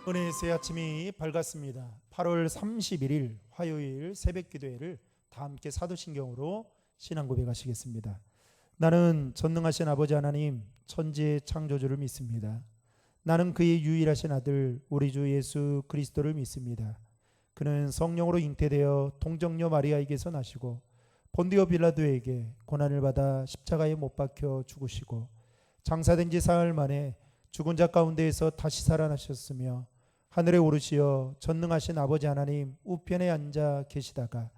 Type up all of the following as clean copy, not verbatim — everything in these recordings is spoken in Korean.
은혜의 새 아침이 밝았습니다. 8월 31일 화요일 새벽 기도회를 다 함께 사도신경으로 신앙 고백하시겠습니다. 나는 전능하신 아버지 하나님 천지의 창조주를 믿습니다. 나는 그의 유일하신 아들 우리 주 예수 그리스도를 믿습니다. 그는 성령으로 잉태되어 동정녀 마리아에게서 나시고 본디오 빌라도에게 고난을 받아 십자가에 못 박혀 죽으시고 장사된 지 사흘 만에 죽은 자 가운데에서 다시 살아나셨으며 하늘에 오르시어 전능하신 아버지 하나님 우편에 앉아 계시다가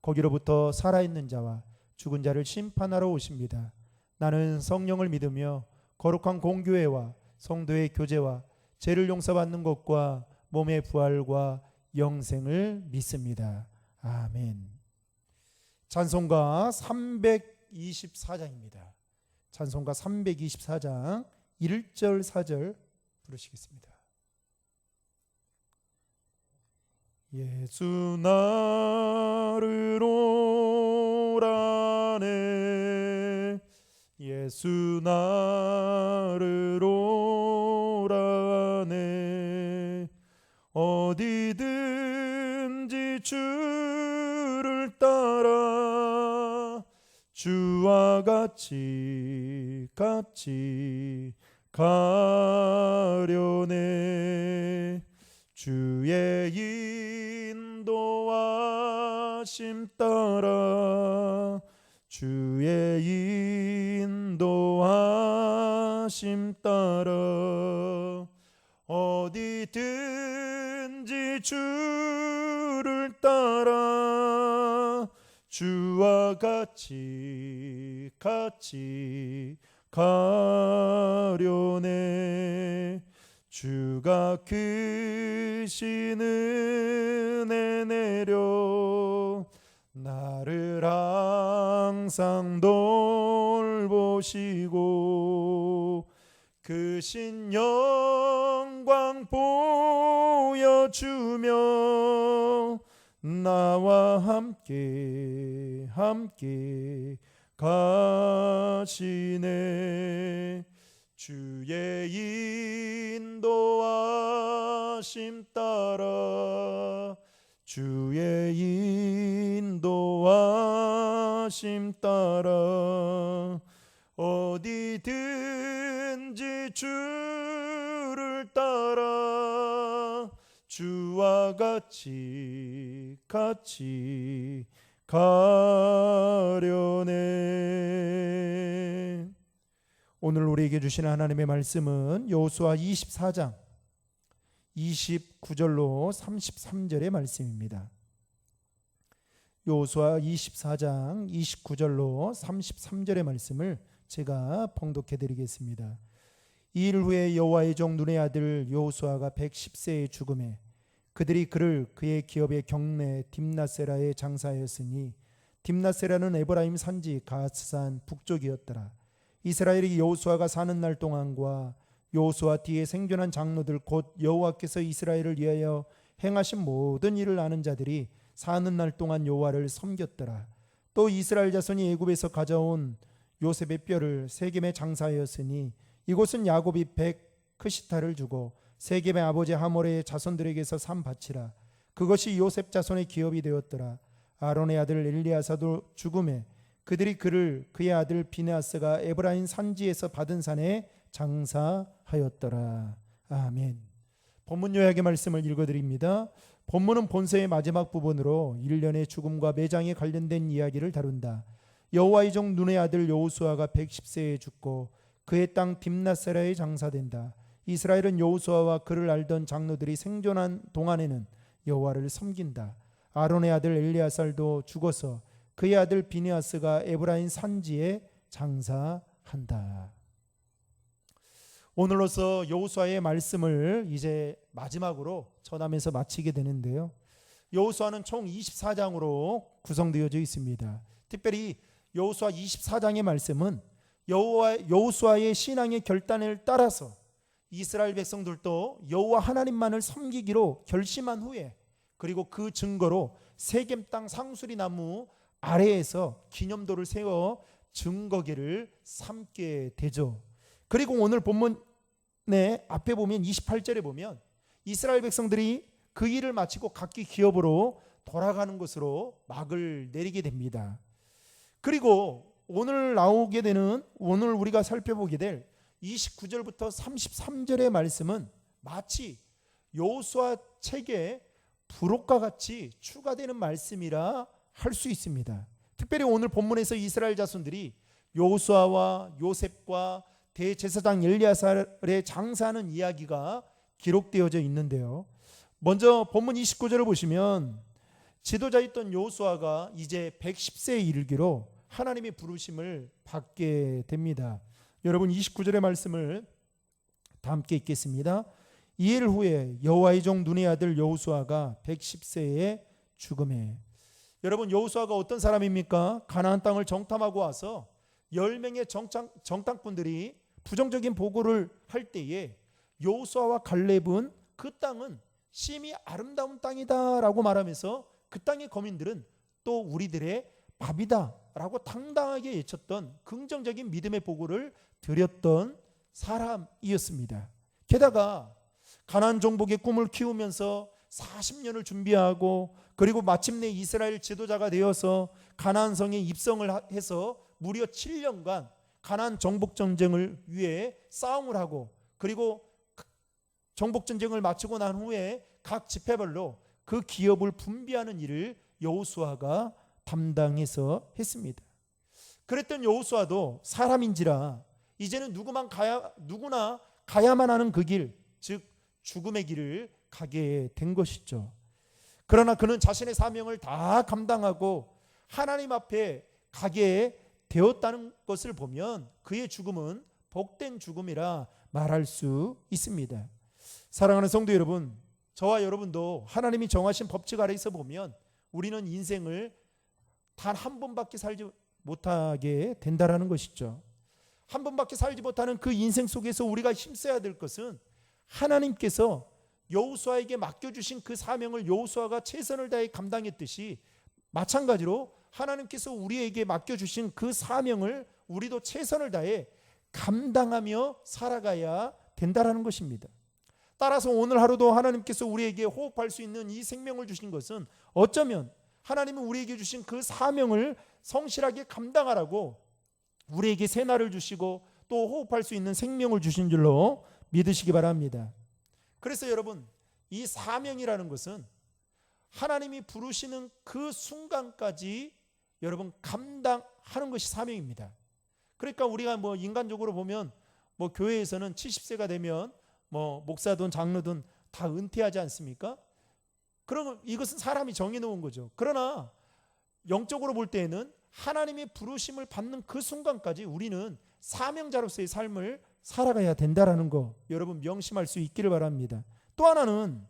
거기로부터 살아있는 자와 죽은 자를 심판하러 오십니다. 나는 성령을 믿으며 거룩한 공교회와 성도의 교제와 죄를 용서받는 것과 몸의 부활과 영생을 믿습니다. 아멘. 찬송가 324장입니다. 찬송가 324장 1절 4절 부르시겠습니다. 예수 나를 오라네 예수 나를 오라네 어디든지 주를 따라 주와 같이 가려네 주의 인도하심 따라 주의 인도하심 따라 어디든지 주를 따라 주와 같이 가려네 주가 크신 은혜 내려 나를 항상 돌보시고 크신 영광 보여주며 나와 함께 가시네 주의 인도하심 따라 주의 인도하심 따라 어디든지 주를 따라 주와 같이 가려네. 오늘 우리에게 주시는 하나님의 말씀은 여호수아 24장 29절로 33절의 말씀입니다. 여호수아 24장 29절로 33절의 말씀을 제가 봉독해 드리겠습니다. 이 일 후에 여호와의 종 눈의 아들 여호수아가 110세에 죽음에 그들이 그를 그의 기업의 경내 딥나세라에 장사하였으니 딥나세라는 에브라임 산지 가스산 북쪽이었더라. 이스라엘이 여호수아가 사는 날 동안과 여호수아 뒤에 생존한 장로들 곧 여호와께서 이스라엘을 위하여 행하신 모든 일을 아는 자들이 사는 날 동안 여호와를 섬겼더라. 또 이스라엘 자손이 애굽에서 가져온 요셉의 뼈를 세겜에 장사하였으니 이곳은 야곱이 100크시타를 주고 세겜의 아버지 하몰의 자손들에게서 산 밭이라. 그것이 요셉 자손의 기업이 되었더라. 아론의 아들 엘리야사도 죽음에 그들이 그를 그의 아들 비느하스가 에브라임 산지에서 받은 산에 장사하였더라. 아멘. 본문 요약의 말씀을 읽어드립니다. 본문은 본서의 마지막 부분으로 일련의 죽음과 매장에 관련된 이야기를 다룬다. 여호와의 종 눈의 아들 여호수아가 110세에 죽고 그의 땅 딥나세라에 장사된다. 이스라엘은 여호수아와 그를 알던 장로들이 생존한 동안에는 여호와를 섬긴다. 아론의 아들 엘리야살도 죽어서 그의 아들 비느하스가 에브라임 산지에 장사한다. 오늘로서 여호수아의 말씀을 이제 마지막으로 전하면서 마치게 되는데요. 여호수아는 총 24장으로 구성되어져 있습니다. 특별히 여호수아 24장의 말씀은 여호수아의 신앙의 결단을 따라서 이스라엘 백성들도 여호와 하나님만을 섬기기로 결심한 후에 그리고 그 증거로 세겜 땅 상수리 나무 아래에서 기념도를 세워 증거기를 삼게 되죠. 그리고 오늘 본문의 앞에 보면 28절에 보면 이스라엘 백성들이 그 일을 마치고 각기 기업으로 돌아가는 것으로 막을 내리게 됩니다. 그리고 오늘 우리가 살펴보게 될 29절부터 33절의 말씀은 마치 여호수아 책에 부록과 같이 추가되는 말씀이라 할 수 있습니다. 특별히 오늘 본문에서 이스라엘 자손들이 여호수아와 요셉과 대제사장 엘리야살의 장사하는 이야기가 기록되어져 있는데요. 먼저 본문 29절을 보시면 지도자였던 여호수아가 이제 110세에 이르기로 하나님의 부르심을 받게 됩니다. 여러분 29절의 말씀을 다 함께 읽겠습니다. 이일 후에 여호와의 종 눈의 아들 여호수아가 110세에 죽음에. 여러분 여호수아가 어떤 사람입니까? 가나안 땅을 정탐하고 와서 10명의 정탐꾼들이 부정적인 보고를 할 때에 여호수아와 갈렙은 그 땅은 심히 아름다운 땅이다라고 말하면서 그 땅의 거민들은 또 우리들의 밥이다라고 당당하게 외쳤던 긍정적인 믿음의 보고를 드렸던 사람이었습니다. 게다가 가나안 정복의 꿈을 키우면서 40년을 준비하고 그리고 마침내 이스라엘 지도자가 되어서 가나안 성에 입성을 해서 무려 7년간 가나안 정복 전쟁을 위해 싸움을 하고 그리고 정복 전쟁을 마치고 난 후에 각 지파별로 그 기업을 분배하는 일을 여호수아가 담당해서 했습니다. 그랬던 여호수아도 사람인지라 이제는 누구나 가야만 하는 그 길, 즉 죽음의 길을 가게 된 것이죠. 그러나 그는 자신의 사명을 다 감당하고 하나님 앞에 가게 되었다는 것을 보면 그의 죽음은 복된 죽음이라 말할 수 있습니다. 사랑하는 성도 여러분, 저와 여러분도 하나님이 정하신 법칙 아래에서 보면 우리는 인생을 단 한 번밖에 살지 못하게 된다라는 것이죠. 한 번밖에 살지 못하는 그 인생 속에서 우리가 힘써야 될 것은 하나님께서 여호수아에게 맡겨주신 그 사명을 여호수아가 최선을 다해 감당했듯이 마찬가지로 하나님께서 우리에게 맡겨주신 그 사명을 우리도 최선을 다해 감당하며 살아가야 된다라는 것입니다. 따라서 오늘 하루도 하나님께서 우리에게 호흡할 수 있는 이 생명을 주신 것은 어쩌면 하나님은 우리에게 주신 그 사명을 성실하게 감당하라고 우리에게 새날을 주시고 또 호흡할 수 있는 생명을 주신 줄로 믿으시기 바랍니다. 그래서 여러분, 이 사명이라는 것은 하나님이 부르시는 그 순간까지 여러분 감당하는 것이 사명입니다. 그러니까 우리가 인간적으로 보면 교회에서는 70세가 되면 목사든 장로든 다 은퇴하지 않습니까? 그러면 이것은 사람이 정해놓은 거죠. 그러나 영적으로 볼 때에는 하나님의 부르심을 받는 그 순간까지 우리는 사명자로서의 삶을 살아가야 된다라는 거 여러분 명심할 수 있기를 바랍니다. 또 하나는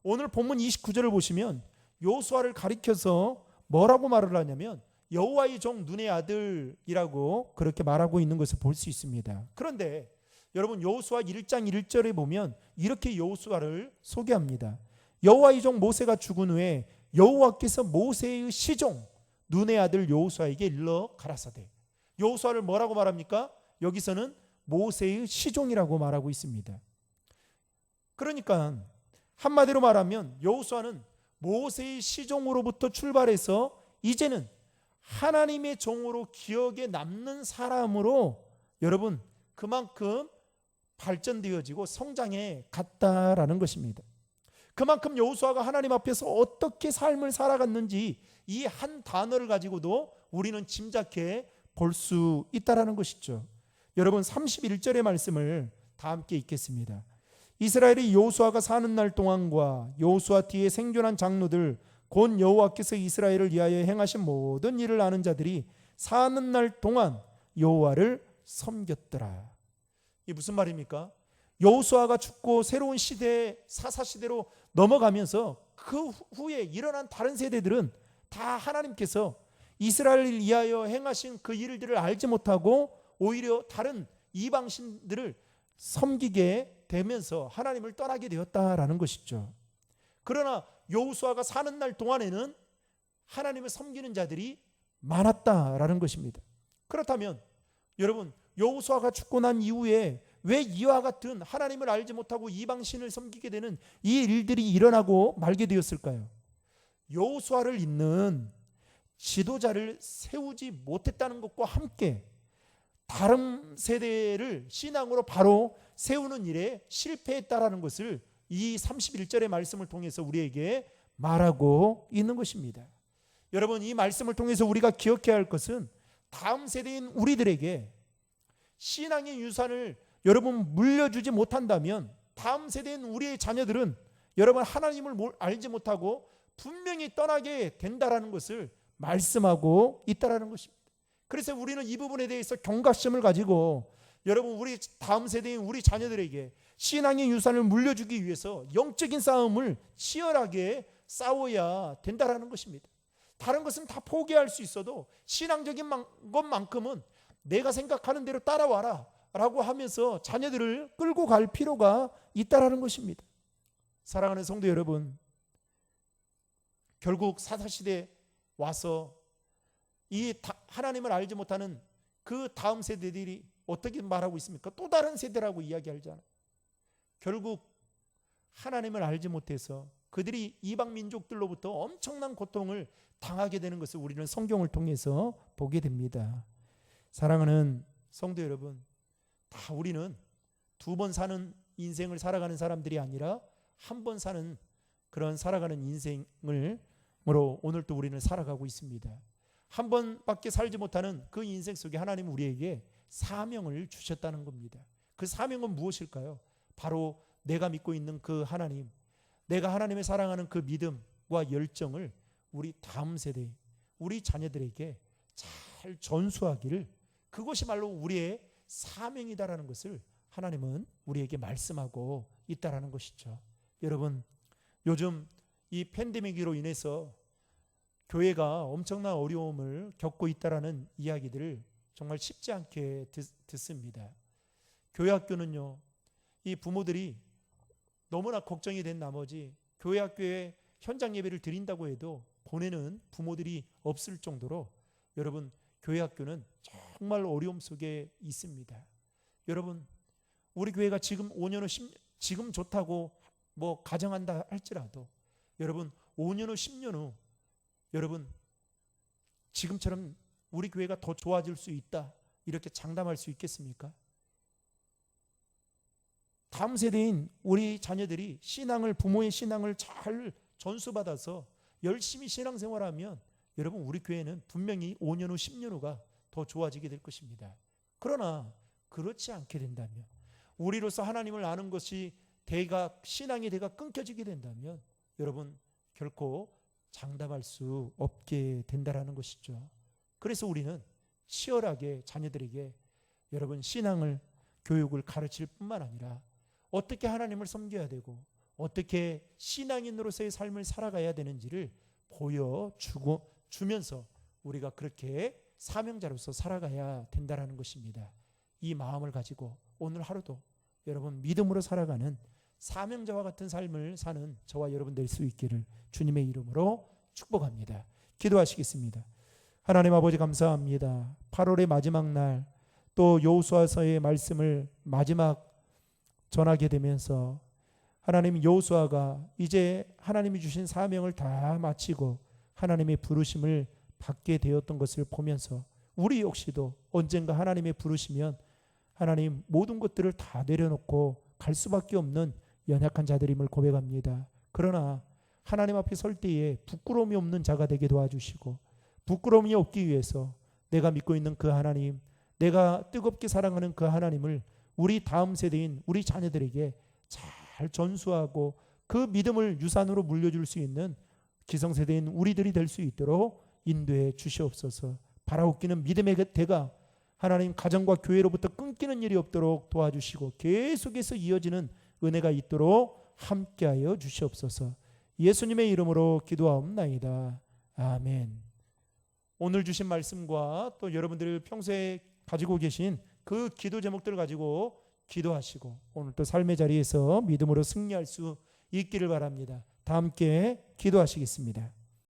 오늘 본문 29절을 보시면 여호수아를 가리켜서 뭐라고 말을 하냐면 여호와의 종 눈의 아들이라고 그렇게 말하고 있는 것을 볼 수 있습니다. 그런데 여러분 여호수아 1장 1절에 보면 이렇게 여호수아를 소개합니다. 여호와의 종 모세가 죽은 후에 여호와께서 모세의 시종 눈의 아들 여호수아에게 일러 가라사대. 여호수아를 뭐라고 말합니까? 여기서는 모세의 시종이라고 말하고 있습니다. 그러니까 한마디로 말하면 여호수아는 모세의 시종으로부터 출발해서 이제는 하나님의 종으로 기억에 남는 사람으로 여러분 그만큼 발전되어지고 성장해 갔다라는 것입니다. 그만큼 여호수아가 하나님 앞에서 어떻게 삶을 살아갔는지 이 한 단어를 가지고도 우리는 짐작해 볼 수 있다라는 것이죠. 여러분 31절의 말씀을 다 함께 읽겠습니다. 이스라엘이 여호수아가 사는 날 동안과 여호수아 뒤에 생존한 장로들 곧 여호와께서 이스라엘을 위하여 행하신 모든 일을 아는 자들이 사는 날 동안 여호와를 섬겼더라. 이게 무슨 말입니까? 여호수아가 죽고 새로운 시대 사사시대로 넘어가면서 그 후에 일어난 다른 세대들은 다 하나님께서 이스라엘을 위하여 행하신 그 일들을 알지 못하고 오히려 다른 이방신들을 섬기게 되면서 하나님을 떠나게 되었다라는 것이죠. 그러나 여호수아가 사는 날 동안에는 하나님을 섬기는 자들이 많았다라는 것입니다. 그렇다면 여러분 여호수아가 죽고 난 이후에 왜 이와 같은 하나님을 알지 못하고 이방신을 섬기게 되는 이 일들이 일어나고 말게 되었을까요? 여호수아를 잇는 지도자를 세우지 못했다는 것과 함께 다른 세대를 신앙으로 바로 세우는 일에 실패했다라는 것을 이 31절의 말씀을 통해서 우리에게 말하고 있는 것입니다. 여러분, 이 말씀을 통해서 우리가 기억해야 할 것은 다음 세대인 우리들에게 신앙의 유산을 여러분 물려주지 못한다면 다음 세대인 우리의 자녀들은 여러분 하나님을 알지 못하고 분명히 떠나게 된다라는 것을 말씀하고 있다라는 것입니다. 그래서 우리는 이 부분에 대해서 경각심을 가지고 여러분 우리 다음 세대인 우리 자녀들에게 신앙의 유산을 물려주기 위해서 영적인 싸움을 치열하게 싸워야 된다라는 것입니다. 다른 것은 다 포기할 수 있어도 신앙적인 것만큼은 내가 생각하는 대로 따라와라 라고 하면서 자녀들을 끌고 갈 필요가 있다라는 것입니다. 사랑하는 성도 여러분, 결국 사사시대에 와서 이 하나님을 알지 못하는 그 다음 세대들이 어떻게 말하고 있습니까? 또 다른 세대라고 이야기하잖아요. 결국 하나님을 알지 못해서 그들이 이방 민족들로부터 엄청난 고통을 당하게 되는 것을 우리는 성경을 통해서 보게 됩니다. 사랑하는 성도 여러분, 다 우리는 두 번 사는 인생을 살아가는 사람들이 아니라 한 번 사는 그런 살아가는 인생으로 오늘도 우리는 살아가고 있습니다. 한 번밖에 살지 못하는 그 인생 속에 하나님은 우리에게 사명을 주셨다는 겁니다. 그 사명은 무엇일까요? 바로 내가 믿고 있는 그 하나님, 내가 하나님을 사랑하는 그 믿음과 열정을 우리 다음 세대, 우리 자녀들에게 잘 전수하기를, 그것이 말로 우리의 사명이다라는 것을 하나님은 우리에게 말씀하고 있다라는 것이죠. 여러분, 요즘 이 팬데믹으로 인해서 교회가 엄청난 어려움을 겪고 있다라는 이야기들을 정말 쉽지 않게 듣습니다. 교회 학교는요, 이 부모들이 너무나 걱정이 된 나머지 교회 학교에 현장 예배를 드린다고 해도 보내는 부모들이 없을 정도로 여러분 교회 학교는 정말 어려움 속에 있습니다. 여러분, 우리 교회가 지금 5년 후 10년, 지금 좋다고 뭐 가정한다 할지라도 여러분 5년 후 10년 후 여러분 지금처럼 우리 교회가 더 좋아질 수 있다 이렇게 장담할 수 있겠습니까? 다음 세대인 우리 자녀들이 신앙을, 부모의 신앙을 잘 전수받아서 열심히 신앙생활하면 여러분 우리 교회는 분명히 5년 후 10년 후가 더 좋아지게 될 것입니다. 그러나 그렇지 않게 된다면, 우리로서 하나님을 아는 것이 신앙의 대가 끊겨지게 된다면 여러분 결코 장담할 수 없게 된다라는 것이죠. 그래서 우리는 치열하게 자녀들에게 여러분 신앙을, 교육을 가르칠 뿐만 아니라 어떻게 하나님을 섬겨야 되고 어떻게 신앙인으로서의 삶을 살아가야 되는지를 보여주면서 우리가 그렇게 사명자로서 살아가야 된다는 것입니다. 이 마음을 가지고 오늘 하루도 여러분 믿음으로 살아가는 사명자와 같은 삶을 사는 저와 여러분 될 수 있기를 주님의 이름으로 축복합니다. 기도하시겠습니다. 하나님 아버지 감사합니다. 8월의 마지막 날 또 여호수아서의 말씀을 마지막 전하게 되면서 하나님, 여호수아가 이제 하나님이 주신 사명을 다 마치고 하나님의 부르심을 받게 되었던 것을 보면서 우리 역시도 언젠가 하나님의 부르시면 하나님 모든 것들을 다 내려놓고 갈 수밖에 없는 연약한 자들임을 고백합니다. 그러나 하나님 앞에 설 때에 부끄러움이 없는 자가 되게 도와주시고, 부끄러움이 없기 위해서 내가 믿고 있는 그 하나님, 내가 뜨겁게 사랑하는 그 하나님을 우리 다음 세대인 우리 자녀들에게 잘 전수하고 그 믿음을 유산으로 물려줄 수 있는 기성세대인 우리들이 될 수 있도록 인도해 주시옵소서. 바라옵기는 믿음의 대가 하나님 가정과 교회로부터 끊기는 일이 없도록 도와주시고 계속해서 이어지는 은혜가 있도록 함께하여 주시옵소서. 예수님의 이름으로 기도하옵나이다. 아멘. 오늘 주신 말씀과 또 여러분들 평소에 가지고 계신 그 기도 제목들을 가지고 기도하시고 오늘 또 삶의 자리에서 믿음으로 승리할 수 있기를 바랍니다. 다 함께 기도하시겠습니다.